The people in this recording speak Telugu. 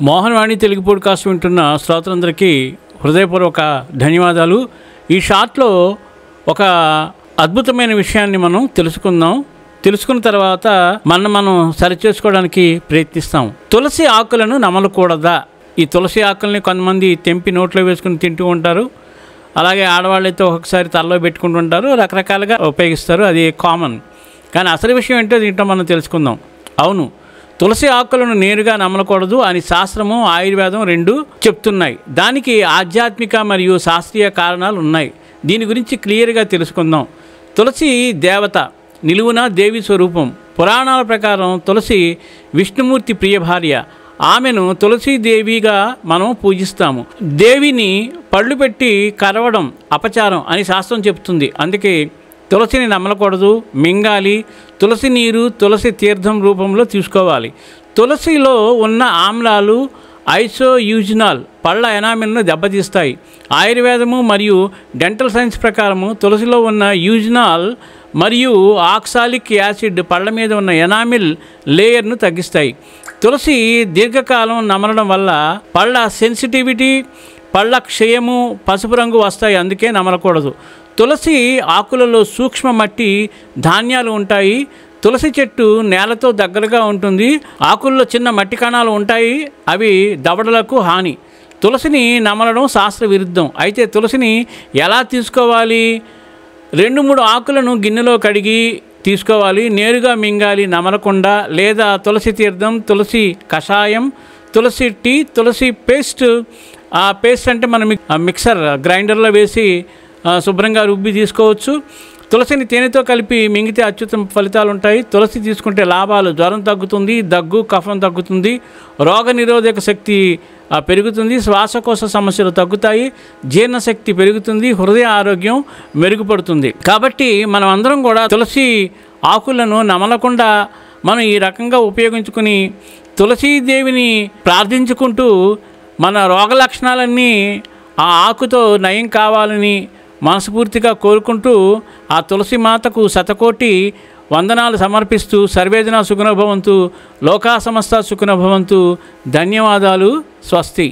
మోహన్వాణి తెలుగు పోడ్కాస్ట్ వింటున్న శ్రోతలందరికీ హృదయపూర్వక ధన్యవాదాలు. ఈ షాట్లో ఒక అద్భుతమైన విషయాన్ని మనం తెలుసుకున్న తర్వాత మనం సరిచేసుకోవడానికి ప్రయత్నిస్తాం. తులసి ఆకులను నమలకూడదా? ఈ తులసి ఆకుల్ని కొంతమంది తెంపి నోట్లో వేసుకుని తింటూ ఉంటారు. అలాగే ఆడవాళ్ళైతే ఒక్కొక్కసారి తలలో పెట్టుకుంటూ ఉంటారు, రకరకాలుగా ఉపయోగిస్తారు. అది కామన్. కానీ అసలు విషయం ఏంటో దీంట్లో మనం తెలుసుకుందాం. అవును, తులసి ఆకులను నేరుగా నమలకూడదు అని శాస్త్రము, ఆయుర్వేదం రెండు చెప్తున్నాయి. దానికి ఆధ్యాత్మిక మరియు శాస్త్రీయ కారణాలు ఉన్నాయి. దీని గురించి క్లియర్గా తెలుసుకుందాం. తులసి దేవత, నిలువున దేవి స్వరూపం. పురాణాల ప్రకారం తులసి విష్ణుమూర్తి ప్రియ భార్య. ఆమెను తులసీదేవిగా మనం పూజిస్తాము. దేవిని పళ్ళు పెట్టి కరవడం అపచారం అని శాస్త్రం చెప్తుంది. అందుకే తులసిని నమలకూడదు, మింగాలి. తులసి నీరు తులసి తీర్థం రూపంలో తీసుకోవాలి. తులసిలో ఉన్న ఆమ్లాలు ఐసోయూజినాల్ పళ్ళ ఎనామిల్ను దెబ్బతీస్తాయి. ఆయుర్వేదము మరియు డెంటల్ సైన్స్ ప్రకారము తులసిలో ఉన్న యూజినాల్ మరియు ఆక్సాలిక్ యాసిడ్ పళ్ళ మీద ఉన్న ఎనామిల్ లేయర్ను తగ్గిస్తాయి. తులసి దీర్ఘకాలం నమలడం వల్ల పళ్ళ సెన్సిటివిటీ, పళ్ళ క్షయము, పసుపు రంగు వస్తాయి. అందుకే నమలకూడదు. తులసి ఆకులలో సూక్ష్మ మట్టి ధాన్యాలు ఉంటాయి. తులసి చెట్టు నేలతో దగ్గరగా ఉంటుంది. ఆకుల్లో చిన్న మట్టి కణాలు ఉంటాయి. అవి దవడలకు హాని. తులసిని నమలడం శాస్త్ర విరుద్ధం. అయితే తులసిని ఎలా తీసుకోవాలి? 2-3 ఆకులను గిన్నెలో కడిగి తీసుకోవాలి. నేరుగా మింగాలి, నమలకుండా. లేదా తులసి తీర్థం, తులసి కషాయం, తులసి టీ, తులసి పేస్ట్. ఆ పేస్ట్ అంటే మనం మిక్సర్ గ్రైండర్లో వేసి శుభ్రంగా రుబ్బి తీసుకోవచ్చు. తులసిని తేనెతో కలిపి మింగితే అత్యుత్తమ ఫలితాలు ఉంటాయి. తులసి తీసుకుంటే లాభాలు: జ్వరం తగ్గుతుంది, దగ్గు కఫం తగ్గుతుంది, రోగ నిరోధక శక్తి పెరుగుతుంది, శ్వాసకోశ సమస్యలు తగ్గుతాయి, జీర్ణశక్తి పెరుగుతుంది, హృదయ ఆరోగ్యం మెరుగుపడుతుంది. కాబట్టి మనం అందరం కూడా తులసి ఆకులను నమలకుండా మనం ఈ రకంగా ఉపయోగించుకుని తులసీదేవిని ప్రార్థించుకుంటూ మన రోగ లక్షణాలన్నీ ఆ ఆకుతో నయం కావాలని మనస్ఫూర్తిగా కోరుకుంటూ ఆ తులసి మాతకు శతకోటి వందనాలు సమర్పిస్తూ సర్వేజన సుఖినో భవంతు, లోకా సమస్త సుఖినో భవంతు. ధన్యవాదాలు. స్వస్తి.